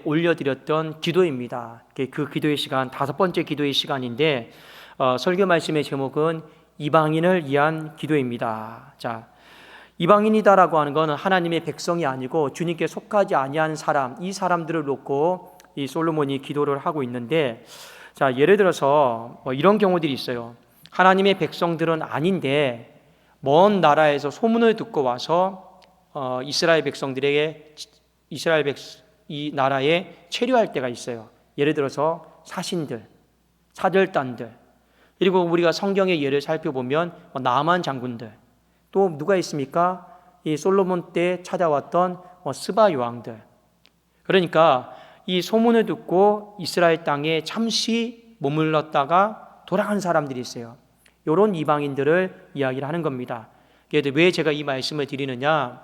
올려드렸던 기도입니다. 그 기도의 시간, 5번째 기도의 시간인데 설교 말씀의 제목은 이방인을 위한 기도입니다. 자, 이방인이다라고 하는 것은 하나님의 백성이 아니고 주님께 속하지 아니한 사람, 이 사람들을 놓고 이 솔로몬이 기도를 하고 있는데, 자, 예를 들어서 이런 경우들이 있어요. 하나님의 백성들은 아닌데 먼 나라에서 소문을 듣고 와서 이스라엘 백성들에게 이 나라에 체류할 때가 있어요. 예를 들어서 사신들, 사절단들, 그리고 우리가 성경의 예를 살펴보면 나만 장군들, 또 누가 있습니까? 이 솔로몬 때 찾아왔던 스바 여왕들. 그러니까 이 소문을 듣고 이스라엘 땅에 잠시 머물렀다가 돌아간 사람들이 있어요. 이런 이방인들을 이야기를 하는 겁니다. 왜 제가 이 말씀을 드리느냐?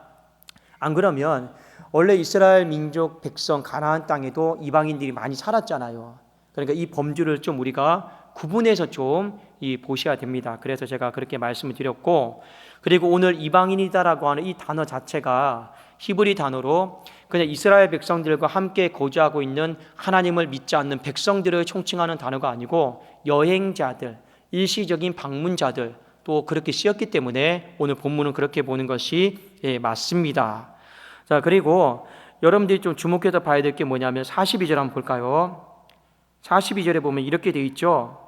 안 그러면 원래 이스라엘 민족 백성 가나안 땅에도 이방인들이 많이 살았잖아요. 그러니까 이 범주를 좀 우리가 구분해서 좀 보셔야 됩니다. 그래서 제가 그렇게 말씀을 드렸고, 그리고 오늘 이방인이다라고 하는 이 단어 자체가 히브리 단어로 그냥 이스라엘 백성들과 함께 거주하고 있는 하나님을 믿지 않는 백성들을 총칭하는 단어가 아니고 여행자들, 일시적인 방문자들 또 그렇게 쓰였기 때문에 오늘 본문은 그렇게 보는 것이 맞습니다. 자, 그리고 여러분들이 좀 주목해서 봐야 될 게 뭐냐면 42절 한번 볼까요? 42절에 보면 이렇게 되어 있죠.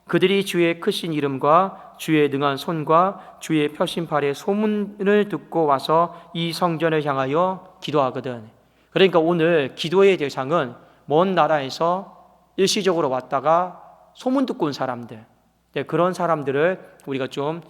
그들이 주의 크신 이름과 주의 능한 손과 주의 펴신 팔의 소문을 듣고 와서 이 성전을 향하여 기도하거든. 그러니까 오늘 기도의 대상은 먼 나라에서 일시적으로 왔다가 소문 듣고 온 사람들, 그런 사람들을 우리가 좀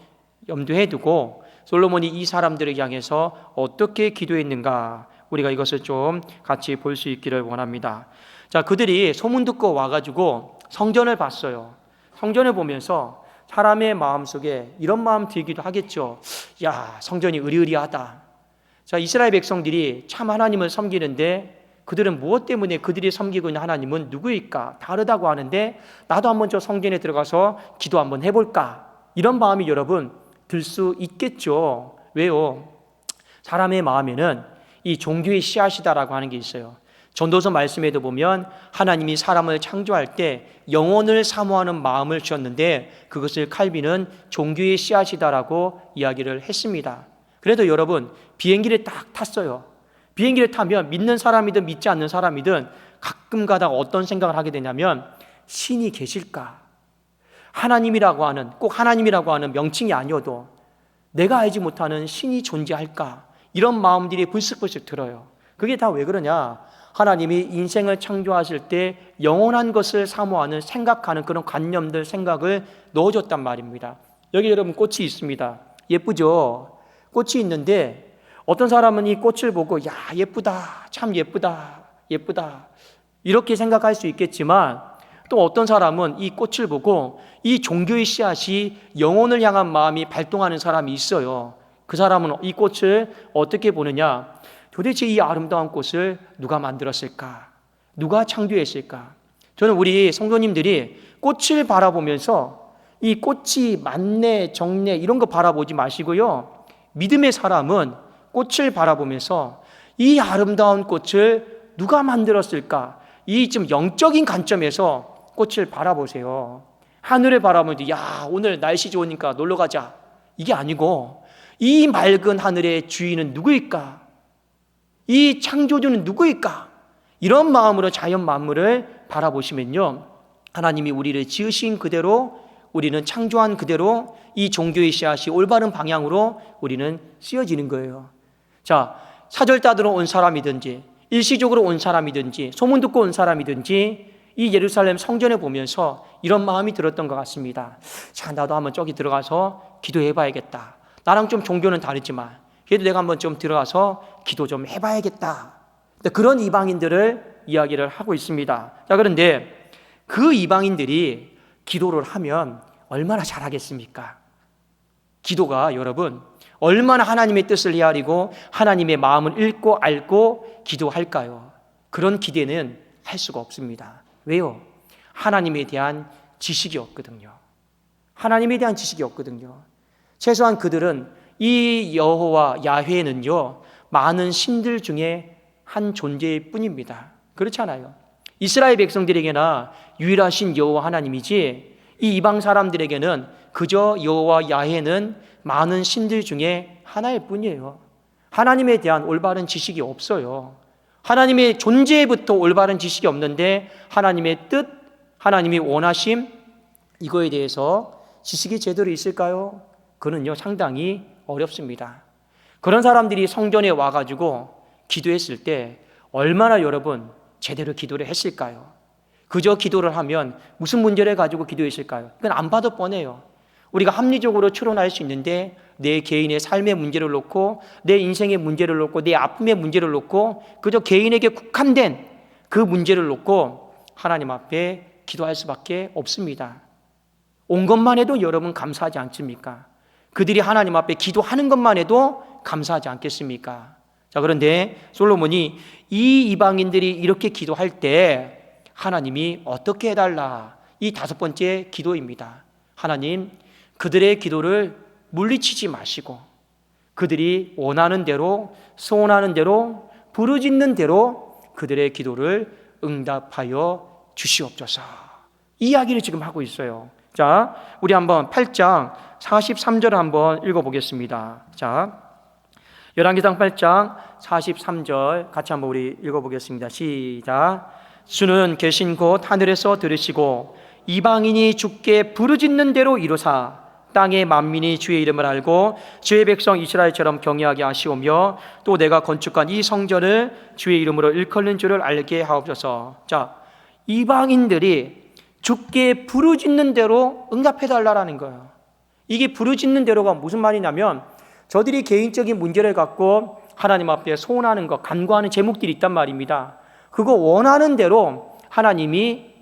염두에 두고 솔로몬이 이 사람들을 향해서 어떻게 기도했는가, 우리가 이것을 좀 같이 볼 수 있기를 원합니다. 자, 그들이 소문 듣고 와가지고 성전을 봤어요. 성전을 보면서 사람의 마음속에 이런 마음 들기도 하겠죠. 야, 성전이 으리으리하다. 자, 이스라엘 백성들이 참 하나님을 섬기는데 그들은 무엇 때문에 그들이 섬기고 있는 하나님은 누구일까? 다르다고 하는데 나도 한번 저 성전에 들어가서 기도 한번 해볼까? 이런 마음이 여러분 들 수 있겠죠. 왜요? 사람의 마음에는 이 종교의 씨앗이다라고 하는 게 있어요. 전도서 말씀에도 보면 하나님이 사람을 창조할 때 영혼을 사모하는 마음을 주었는데 그것을 칼빈은 종교의 씨앗이다라고 이야기를 했습니다. 그래도 여러분 비행기를 딱 탔어요. 비행기를 타면 믿는 사람이든 믿지 않는 사람이든 가끔 가다가 어떤 생각을 하게 되냐면 신이 계실까? 하나님이라고 하는, 꼭 하나님이라고 하는 명칭이 아니어도 내가 알지 못하는 신이 존재할까? 이런 마음들이 불쑥불쑥 들어요. 그게 다 왜 그러냐? 하나님이 인생을 창조하실 때 영원한 것을 사모하는, 생각하는 그런 관념들, 생각을 넣어줬단 말입니다. 여기 여러분 꽃이 있습니다. 예쁘죠? 꽃이 있는데 어떤 사람은 이 꽃을 보고 야, 예쁘다, 참 예쁘다, 예쁘다 이렇게 생각할 수 있겠지만, 또 어떤 사람은 이 꽃을 보고 이 종교의 씨앗이 영혼을 향한 마음이 발동하는 사람이 있어요. 그 사람은 이 꽃을 어떻게 보느냐? 도대체 이 아름다운 꽃을 누가 만들었을까? 누가 창조했을까? 저는 우리 성도님들이 꽃을 바라보면서 이 꽃이 많네, 적네 이런 거 바라보지 마시고요. 믿음의 사람은 꽃을 바라보면서 이 아름다운 꽃을 누가 만들었을까? 이 좀 영적인 관점에서 꽃을 바라보세요. 하늘을 바라보면 야, 오늘 날씨 좋으니까 놀러 가자. 이게 아니고 이 맑은 하늘의 주인은 누구일까? 이 창조주는 누구일까? 이런 마음으로 자연 만물을 바라보시면요, 하나님이 우리를 지으신 그대로, 우리는 창조한 그대로 이 종교의 씨앗이 올바른 방향으로 우리는 쓰여지는 거예요. 자, 사절단으로 온 사람이든지 일시적으로 온 사람이든지 소문 듣고 온 사람이든지 이 예루살렘 성전에 보면서 이런 마음이 들었던 것 같습니다. 자, 나도 한번 저기 들어가서 기도해 봐야겠다. 나랑 좀 종교는 다르지만 그래도 내가 한번 좀 들어가서 기도 좀 해봐야겠다. 그런 이방인들을 이야기를 하고 있습니다. 자, 그런데 그 이방인들이 기도를 하면 얼마나 잘하겠습니까? 기도가 여러분 얼마나 하나님의 뜻을 헤아리고 하나님의 마음을 읽고 알고 기도할까요? 그런 기대는 할 수가 없습니다. 왜요? 하나님에 대한 지식이 없거든요. 하나님에 대한 지식이 없거든요. 최소한 그들은 이 여호와 야훼는요 많은 신들 중에 한 존재일 뿐입니다. 그렇잖아요. 이스라엘 백성들에게나 유일하신 여호와 하나님이지 이 이방 사람들에게는 그저 여호와 야훼는 많은 신들 중에 하나일 뿐이에요. 하나님에 대한 올바른 지식이 없어요. 하나님의 존재부터 올바른 지식이 없는데 하나님의 뜻, 하나님이 원하심 이거에 대해서 지식이 제대로 있을까요? 그는요 상당히 어렵습니다. 그런 사람들이 성전에 와가지고 기도했을 때 얼마나 여러분 제대로 기도를 했을까요? 그저 기도를 하면 무슨 문제를 가지고 기도했을까요? 그건 안 봐도 뻔해요. 우리가 합리적으로 추론할 수 있는데 내 개인의 삶의 문제를 놓고 내 인생의 문제를 놓고 내 아픔의 문제를 놓고 그저 개인에게 국한된 그 문제를 놓고 하나님 앞에 기도할 수밖에 없습니다. 온 것만 해도 여러분 감사하지 않습니까? 그들이 하나님 앞에 기도하는 것만 해도 감사하지 않겠습니까? 자, 그런데 솔로몬이 이 이방인들이 이렇게 기도할 때 하나님이 어떻게 해달라, 이 다섯 번째 기도입니다. 하나님, 그들의 기도를 물리치지 마시고 그들이 원하는 대로, 소원하는 대로, 부르짖는 대로 그들의 기도를 응답하여 주시옵소서. 이 이야기를 지금 하고 있어요. 자, 우리 한번 8장 43절을 한번 읽어보겠습니다. 자, 열왕기상 8장 43절 같이 한번 우리 읽어보겠습니다. 시작. 주는 계신 곳 하늘에서 들으시고 이방인이 주께 부르짖는 대로 이루사 땅의 만민이 주의 이름을 알고 주의 백성 이스라엘처럼 경외하게 하시오며 또 내가 건축한 이 성전을 주의 이름으로 일컫는 줄을 알게 하옵소서. 자, 이방인들이 주께 부르짖는 대로 응답해달라는 거예요. 이게 부르짖는 대로가 무슨 말이냐면 저들이 개인적인 문제를 갖고 하나님 앞에 소원하는 것, 간구하는 제목들이 있단 말입니다. 그거 원하는 대로 하나님이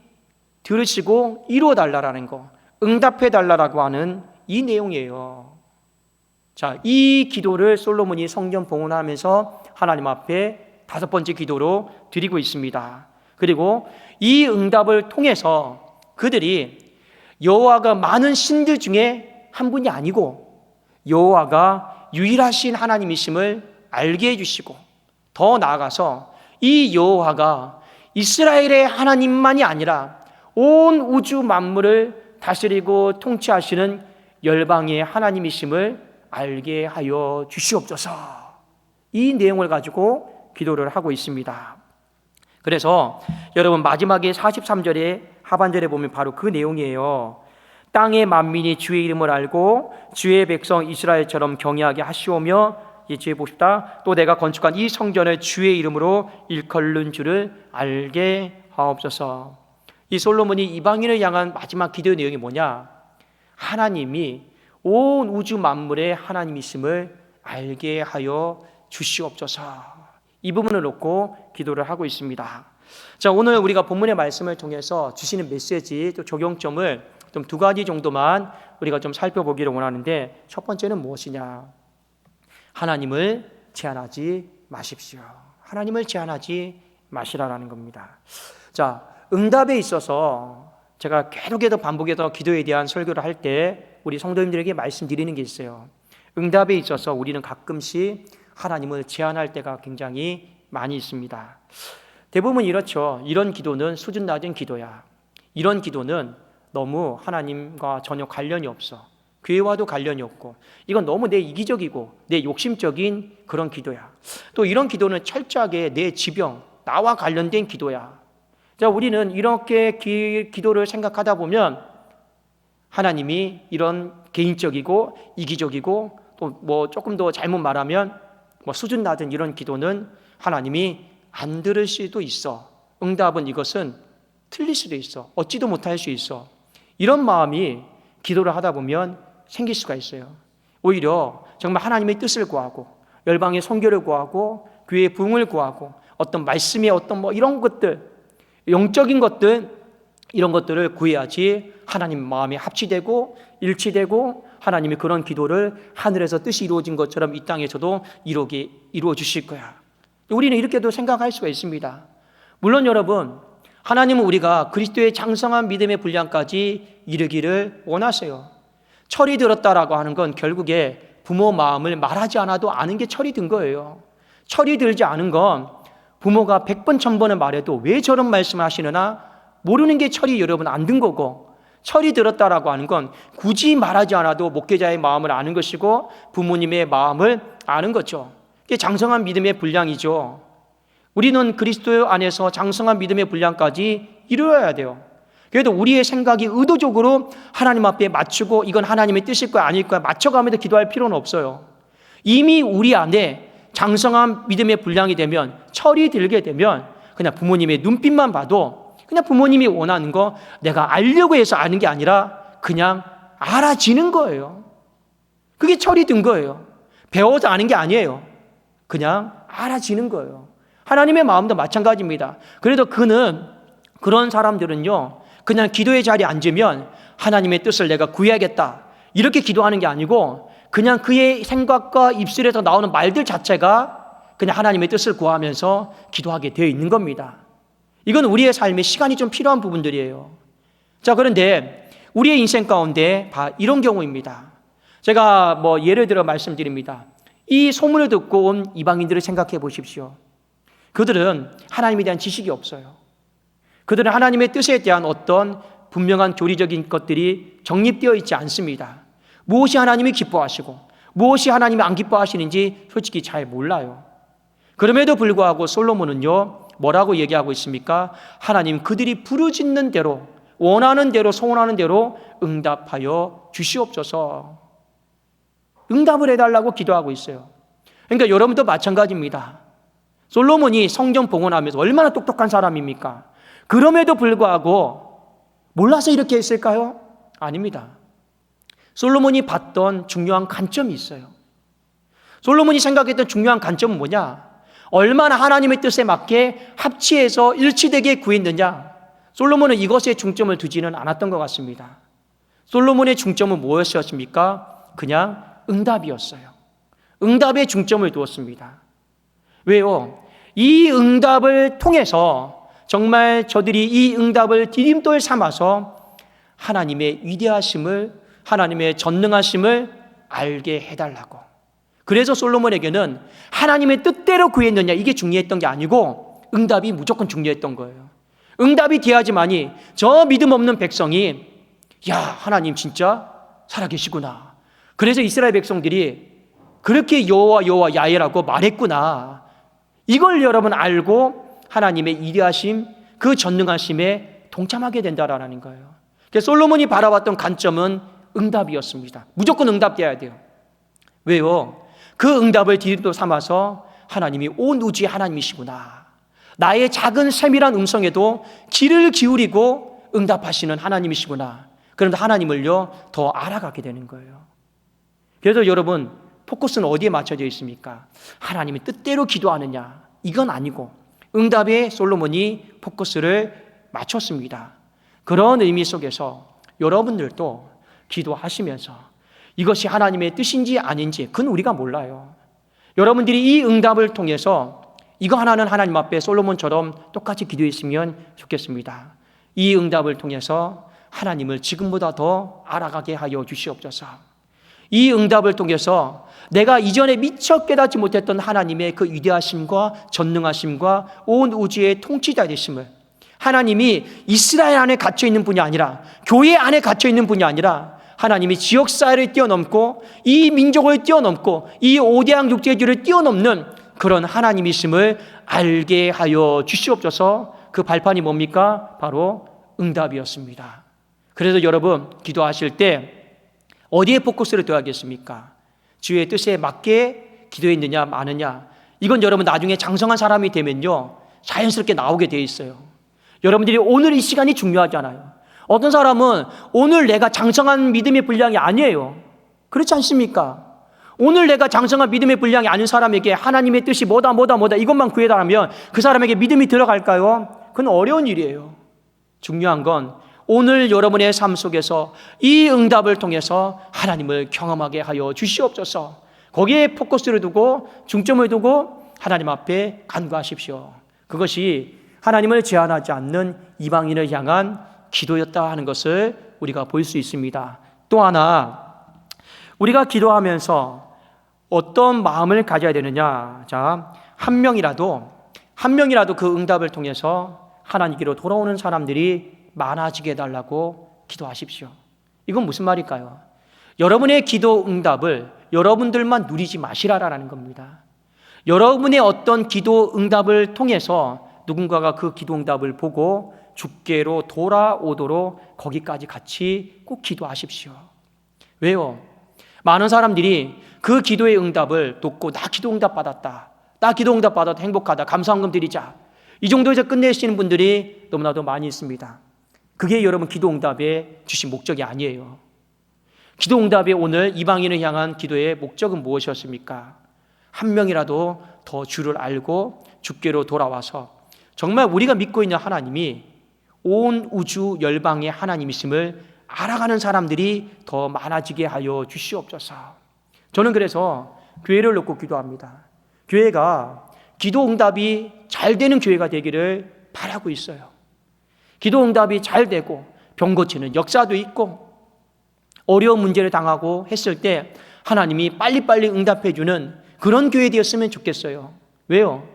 들으시고 이루어달라는 거, 응답해달라고 하는 이 내용이에요. 자, 이 기도를 솔로몬이 성전 봉헌하면서 하나님 앞에 다섯 번째 기도로 드리고 있습니다. 그리고 이 응답을 통해서 그들이 여호와가 많은 신들 중에 한 분이 아니고 여호와가 유일하신 하나님이심을 알게 해주시고 더 나아가서 이 여호와가 이스라엘의 하나님만이 아니라 온 우주 만물을 다스리고 통치하시는 열방의 하나님이심을 알게 하여 주시옵소서. 이 내용을 가지고 기도를 하고 있습니다. 그래서 여러분 마지막에 43절의 하반절에 보면 바로 그 내용이에요. 땅의 만민이 주의 이름을 알고 주의 백성 이스라엘처럼 경외하게 하시오며 뒤에 보십시다. 또 내가 건축한 이 성전을 주의 이름으로 일컬는 줄을 알게 하옵소서. 이 솔로몬이 이방인을 향한 마지막 기도의 내용이 뭐냐? 하나님이 온 우주 만물의 하나님이심을 알게 하여 주시옵소서. 이 부분을 놓고 기도를 하고 있습니다. 자, 오늘 우리가 본문의 말씀을 통해서 주시는 메시지 또 적용점을 좀 두 가지 정도만 우리가 좀 살펴보기를 원하는데, 첫 번째는 무엇이냐? 하나님을 제한하지 마십시오. 하나님을 제한하지 마시라라는 겁니다. 자, 응답에 있어서 제가 계속해서 반복해서 기도에 대한 설교를 할 때 우리 성도님들에게 말씀드리는 게 있어요. 응답에 있어서 우리는 가끔씩 하나님을 제한할 때가 굉장히 많이 있습니다. 대부분 이렇죠. 이런 기도는 수준 낮은 기도야. 이런 기도는 너무 하나님과 전혀 관련이 없어. 교회와도 관련이 없고, 이건 너무 내 이기적이고 내 욕심적인 그런 기도야. 또 이런 기도는 철저하게 내 지병, 나와 관련된 기도야. 자, 우리는 이렇게 기도를 생각하다 보면 하나님이 이런 개인적이고 이기적이고 또 뭐 조금 더 잘못 말하면 뭐 수준 낮은 이런 기도는 하나님이 안 들을 수도 있어. 응답은 이것은 틀릴 수도 있어. 얻지도 못할 수 있어. 이런 마음이 기도를 하다 보면 생길 수가 있어요. 오히려 정말 하나님의 뜻을 구하고 열방의 선교를 구하고 교회의 부흥을 구하고 어떤 말씀의 어떤 뭐 이런 것들, 영적인 것들, 이런 것들을 구해야지 하나님 마음이 합치되고 일치되고 하나님이 그런 기도를 하늘에서 뜻이 이루어진 것처럼 이 땅에서도 이루어 주실 거야. 우리는 이렇게도 생각할 수가 있습니다. 물론 여러분, 하나님은 우리가 그리스도의 장성한 믿음의 분량까지 이르기를 원하세요. 철이 들었다라고 하는 건 결국에 부모 마음을 말하지 않아도 아는 게 철이 든 거예요. 철이 들지 않은 건 부모가 100번 1000번을 말해도 왜 저런 말씀을 하시느냐 모르는 게 철이 여러분 안 든 거고, 철이 들었다라고 하는 건 굳이 말하지 않아도 목회자의 마음을 아는 것이고 부모님의 마음을 아는 거죠. 이게 장성한 믿음의 분량이죠. 우리는 그리스도 안에서 장성한 믿음의 분량까지 이루어야 돼요. 그래도 우리의 생각이 의도적으로 하나님 앞에 맞추고 이건 하나님의 뜻일 거야 아닐 거야 맞춰가면서 기도할 필요는 없어요. 이미 우리 안에 장성한 믿음의 분량이 되면, 철이 들게 되면 그냥 부모님의 눈빛만 봐도 그냥 부모님이 원하는 거 내가 알려고 해서 아는 게 아니라 그냥 알아지는 거예요. 그게 철이 든 거예요. 배워서 아는 게 아니에요. 그냥 알아지는 거예요. 하나님의 마음도 마찬가지입니다. 그래도 그런 사람들은요, 그냥 기도의 자리에 앉으면 하나님의 뜻을 내가 구해야겠다 이렇게 기도하는 게 아니고 그냥 그의 생각과 입술에서 나오는 말들 자체가 그냥 하나님의 뜻을 구하면서 기도하게 되어 있는 겁니다. 이건 우리의 삶에 시간이 좀 필요한 부분들이에요. 자, 그런데 우리의 인생 가운데 이런 경우입니다. 제가 예를 들어 말씀드립니다. 이 소문을 듣고 온 이방인들을 생각해 보십시오. 그들은 하나님에 대한 지식이 없어요. 그들은 하나님의 뜻에 대한 어떤 분명한 교리적인 것들이 정립되어 있지 않습니다. 무엇이 하나님이 기뻐하시고 무엇이 하나님이 안 기뻐하시는지 솔직히 잘 몰라요. 그럼에도 불구하고 솔로몬은요, 뭐라고 얘기하고 있습니까? 하나님, 그들이 부르짖는 대로, 원하는 대로, 소원하는 대로 응답하여 주시옵소서. 응답을 해달라고 기도하고 있어요. 그러니까 여러분도 마찬가지입니다. 솔로몬이 성전 봉헌하면서 얼마나 똑똑한 사람입니까? 그럼에도 불구하고 몰라서 이렇게 했을까요? 아닙니다. 솔로몬이 봤던 중요한 관점이 있어요. 솔로몬이 생각했던 중요한 관점은 뭐냐? 얼마나 하나님의 뜻에 맞게 합치해서 일치되게 구했느냐? 솔로몬은 이것에 중점을 두지는 않았던 것 같습니다. 솔로몬의 중점은 무엇이었습니까? 그냥 응답이었어요. 응답에 중점을 두었습니다. 왜요? 이 응답을 통해서 정말 저들이 이 응답을 디딤돌 삼아서 하나님의 위대하심을, 하나님의 전능하심을 알게 해달라고. 그래서 솔로몬에게는 하나님의 뜻대로 구했느냐 이게 중요했던 게 아니고 응답이 무조건 중요했던 거예요. 응답이 돼야지만이 저 믿음 없는 백성이 야, 하나님 진짜 살아계시구나. 그래서 이스라엘 백성들이 그렇게 여호와 야훼라고 말했구나. 이걸 여러분 알고 하나님의 위대하심, 그 전능하심에 동참하게 된다라는 거예요. 그래서 솔로몬이 바라봤던 관점은 응답이었습니다. 무조건 응답돼야 돼요. 왜요? 그 응답을 디딤돌 삼아서 하나님이 온 우주의 하나님이시구나. 나의 작은 세밀한 음성에도 귀를 기울이고 응답하시는 하나님이시구나. 그런데 하나님을요 더 알아가게 되는 거예요. 그래서 여러분 포커스는 어디에 맞춰져 있습니까? 하나님의 뜻대로 기도하느냐 이건 아니고 응답에 솔로몬이 포커스를 맞췄습니다. 그런 의미 속에서 여러분들도 기도하시면서 이것이 하나님의 뜻인지 아닌지 그건 우리가 몰라요. 여러분들이 이 응답을 통해서 이거 하나는 하나님 앞에 솔로몬처럼 똑같이 기도했으면 좋겠습니다. 이 응답을 통해서 하나님을 지금보다 더 알아가게 하여 주시옵소서. 이 응답을 통해서 내가 이전에 미처 깨닫지 못했던 하나님의 그 위대하심과 전능하심과 온 우주의 통치자 되심을, 하나님이 이스라엘 안에 갇혀있는 분이 아니라 교회 안에 갇혀있는 분이 아니라 하나님이 지역사회를 뛰어넘고 이 민족을 뛰어넘고 이 오대양 육제주를 뛰어넘는 그런 하나님이심을 알게 하여 주시옵소서. 그 발판이 뭡니까? 바로 응답이었습니다. 그래서 여러분 기도하실 때 어디에 포커스를 둬야겠습니까? 주의 뜻에 맞게 기도했느냐 마느냐, 이건 여러분 나중에 장성한 사람이 되면요 자연스럽게 나오게 돼 있어요. 여러분들이 오늘 이 시간이 중요하잖아요. 어떤 사람은 오늘 내가 장성한 믿음의 분량이 아니에요. 그렇지 않습니까? 오늘 내가 장성한 믿음의 분량이 아닌 사람에게 하나님의 뜻이 뭐다 이것만 구해달라면 그 사람에게 믿음이 들어갈까요? 그건 어려운 일이에요. 중요한 건 오늘 여러분의 삶 속에서 이 응답을 통해서 하나님을 경험하게 하여 주시옵소서. 거기에 포커스를 두고 중점을 두고 하나님 앞에 간구하십시오. 그것이 하나님을 제한하지 않는 이방인을 향한 기도였다 하는 것을 우리가 볼 수 있습니다. 또 하나 우리가 기도하면서 어떤 마음을 가져야 되느냐. 자, 한 명이라도 한 명이라도 그 응답을 통해서 하나님께로 돌아오는 사람들이 많아지게 해달라고 기도하십시오. 이건 무슨 말일까요? 여러분의 기도 응답을 여러분들만 누리지 마시라라는 겁니다. 여러분의 어떤 기도 응답을 통해서 누군가가 그 기도 응답을 보고 주께로 돌아오도록 거기까지 같이 꼭 기도하십시오. 왜요? 많은 사람들이 그 기도의 응답을 듣고 나 기도 응답 받았다, 나 기도 응답 받아도 행복하다, 감사헌금 드리자, 이 정도에서 끝내시는 분들이 너무나도 많이 있습니다. 그게 여러분 기도 응답에 주신 목적이 아니에요. 기도 응답에 오늘 이방인을 향한 기도의 목적은 무엇이었습니까? 한 명이라도 더 주를 알고 주께로 돌아와서 정말 우리가 믿고 있는 하나님이 온 우주 열방의 하나님이심을 알아가는 사람들이 더 많아지게 하여 주시옵소서. 저는 그래서 교회를 놓고 기도합니다. 교회가 기도 응답이 잘 되는 교회가 되기를 바라고 있어요. 기도 응답이 잘 되고 병 고치는 역사도 있고 어려운 문제를 당하고 했을 때 하나님이 빨리빨리 응답해 주는 그런 교회 되었으면 좋겠어요. 왜요?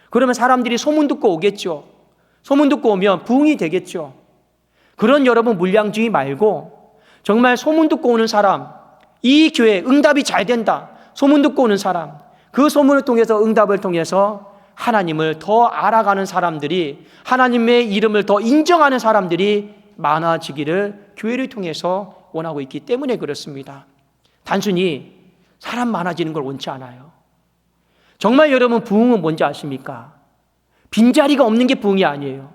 그러면 사람들이 소문 듣고 오겠죠. 소문 듣고 오면 부흥이 되겠죠. 그런 여러분 물량주의 말고 정말 소문 듣고 오는 사람, 이 교회 응답이 잘 된다, 소문 듣고 오는 사람, 그 소문을 통해서 응답을 통해서 하나님을 더 알아가는 사람들이, 하나님의 이름을 더 인정하는 사람들이 많아지기를 교회를 통해서 원하고 있기 때문에 그렇습니다. 단순히 사람 많아지는 걸 원치 않아요. 정말 여러분 부흥은 뭔지 아십니까? 빈자리가 없는 게 부흥이 아니에요.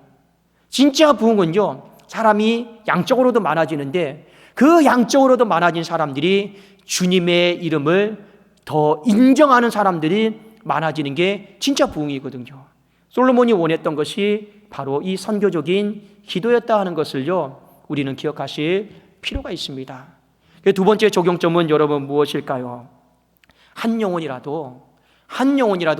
진짜 부흥은요, 사람이 양적으로도 많아지는데 그 양적으로도 많아진 사람들이 주님의 이름을 더 인정하는 사람들이 많아지는 게 진짜 부흥이거든요. 솔로몬이 원했던 것이 바로 이 선교적인 기도였다 하는 것을요, 우리는 기억하실 필요가 있습니다. 두 번째 적용점은 여러분 무엇일까요? 한 영혼이라도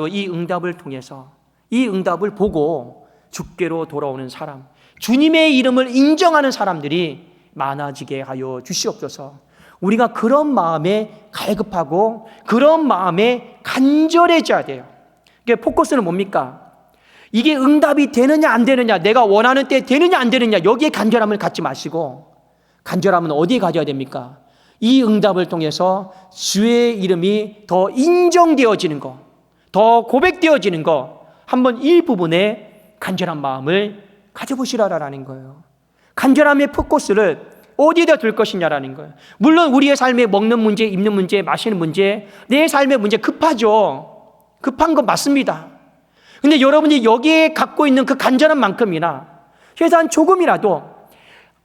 이 응답을 통해서, 이 응답을 보고 주께로 돌아오는 사람, 주님의 이름을 인정하는 사람들이 많아지게 하여 주시옵소서. 우리가 그런 마음에 갈급하고 그런 마음에 간절해져야 돼요. 이게 포커스는 뭡니까? 이게 응답이 되느냐 안 되느냐, 내가 원하는 때 되느냐 안 되느냐, 여기에 간절함을 갖지 마시고, 간절함은 어디에 가져야 됩니까? 이 응답을 통해서 주의 이름이 더 인정되어지는 것, 더 고백되어지는 것, 한번 이 부분에 간절한 마음을 가져보시라라는 거예요. 간절함의 포커스를 어디에다 둘 것이냐라는 거예요. 물론 우리의 삶에 먹는 문제, 입는 문제, 마시는 문제, 내 삶의 문제 급하죠. 급한 건 맞습니다. 근데 여러분이 여기에 갖고 있는 그 간절한 만큼이나 최소한 조금이라도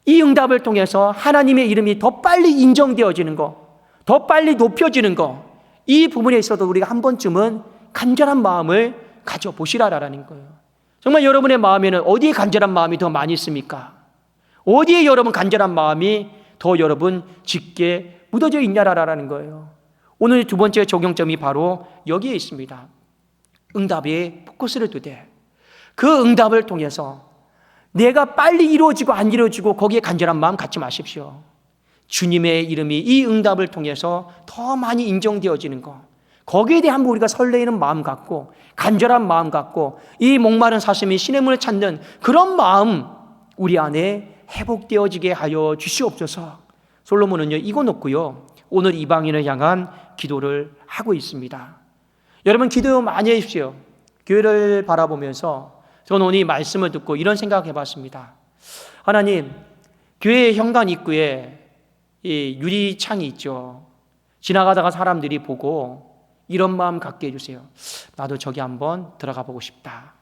이 응답을 통해서 하나님의 이름이 더 빨리 인정되어지는 것, 더 빨리 높여지는 것, 이 부분에 있어도 우리가 한 번쯤은 간절한 마음을 가져보시라라는 거예요. 정말 여러분의 마음에는 어디에 간절한 마음이 더 많이 있습니까? 어디에 여러분 간절한 마음이 더 여러분 짙게 묻어져 있냐라는 거예요. 오늘 두 번째 적용점이 바로 여기에 있습니다. 응답에 포커스를 두되 그 응답을 통해서 내가 빨리 이루어지고 안 이루어지고 거기에 간절한 마음 갖지 마십시오. 주님의 이름이 이 응답을 통해서 더 많이 인정되어지는 것, 거기에 대해 한번 우리가 설레이는 마음 갖고 간절한 마음 갖고 이 목마른 사슴이 신의 문을 찾는 그런 마음 우리 안에 회복되어지게 하여 주시옵소서. 솔로몬은요 이거 놓고요 오늘 이방인을 향한 기도를 하고 있습니다. 여러분 기도 많이 해주십시오. 교회를 바라보면서 저는 오늘 이 말씀을 듣고 이런 생각을 해봤습니다. 하나님, 교회 현관 입구에 이 유리창이 있죠. 지나가다가 사람들이 보고 이런 마음 갖게 해주세요. 나도 저기 한번 들어가 보고 싶다.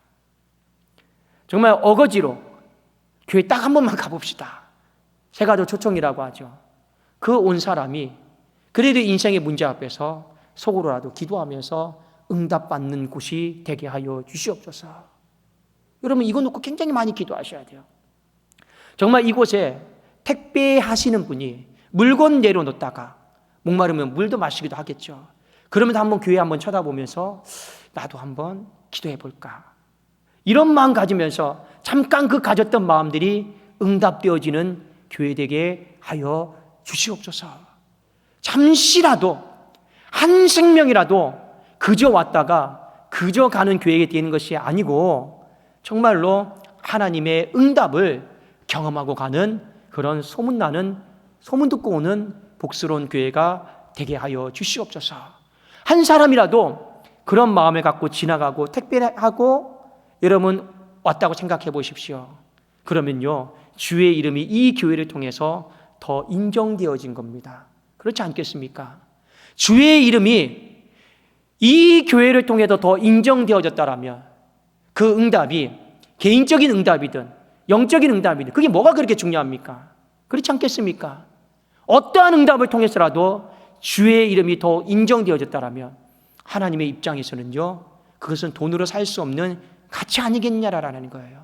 정말 어거지로 교회 딱 한 번만 가봅시다. 세가족 초청이라고 하죠. 그 온 사람이 그래도 인생의 문제 앞에서 속으로라도 기도하면서 응답받는 곳이 되게 하여 주시옵소서. 여러분 이거 놓고 굉장히 많이 기도하셔야 돼요. 정말 이곳에 택배하시는 분이 물건 내려놓다가 목마르면 물도 마시기도 하겠죠. 그러면서 한번 교회 한번 쳐다보면서 나도 한번 기도해 볼까, 이런 마음 가지면서 잠깐 그 가졌던 마음들이 응답되어지는 교회 되게 하여 주시옵소서. 잠시라도 한 생명이라도 그저 왔다가 그저 가는 교회가 되는 것이 아니고 정말로 하나님의 응답을 경험하고 가는 그런 소문 듣고 오는 복스러운 교회가 되게 하여 주시옵소서. 한 사람이라도 그런 마음을 갖고 지나가고 택배하고 여러분 왔다고 생각해 보십시오. 그러면요, 주의 이름이 이 교회를 통해서 더 인정되어진 겁니다. 그렇지 않겠습니까? 주의 이름이 이 교회를 통해서 더 인정되어졌다라면 그 응답이 개인적인 응답이든 영적인 응답이든 그게 뭐가 그렇게 중요합니까? 그렇지 않겠습니까? 어떠한 응답을 통해서라도 주의 이름이 더 인정되어졌다라면 하나님의 입장에서는요, 그것은 돈으로 살 수 없는 가치 아니겠냐라는 거예요.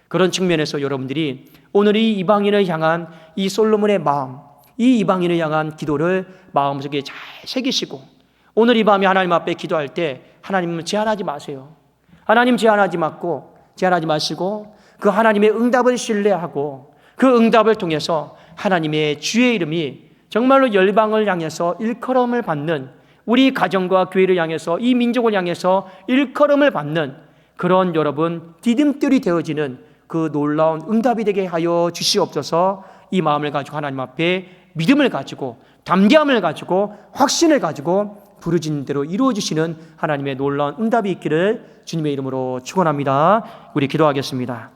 그런 측면에서 여러분들이 오늘 이 이방인을 향한 이 솔로몬의 마음, 이 이방인을 향한 기도를 마음속에 잘 새기시고 오늘 이 밤에 하나님 앞에 기도할 때 하나님은 제한하지 마세요. 하나님 제한하지 마시고 그 하나님의 응답을 신뢰하고 그 응답을 통해서 하나님의 주의 이름이 정말로 열방을 향해서 일컬음을 받는, 우리 가정과 교회를 향해서 이 민족을 향해서 일컬음을 받는 그런 여러분 디딤돌이 되어지는 그 놀라운 응답이 되게 하여 주시옵소서. 이 마음을 가지고 하나님 앞에 믿음을 가지고 담대함을 가지고 확신을 가지고 부르짖는 대로 이루어지시는 하나님의 놀라운 응답이 있기를 주님의 이름으로 축원합니다. 우리 기도하겠습니다.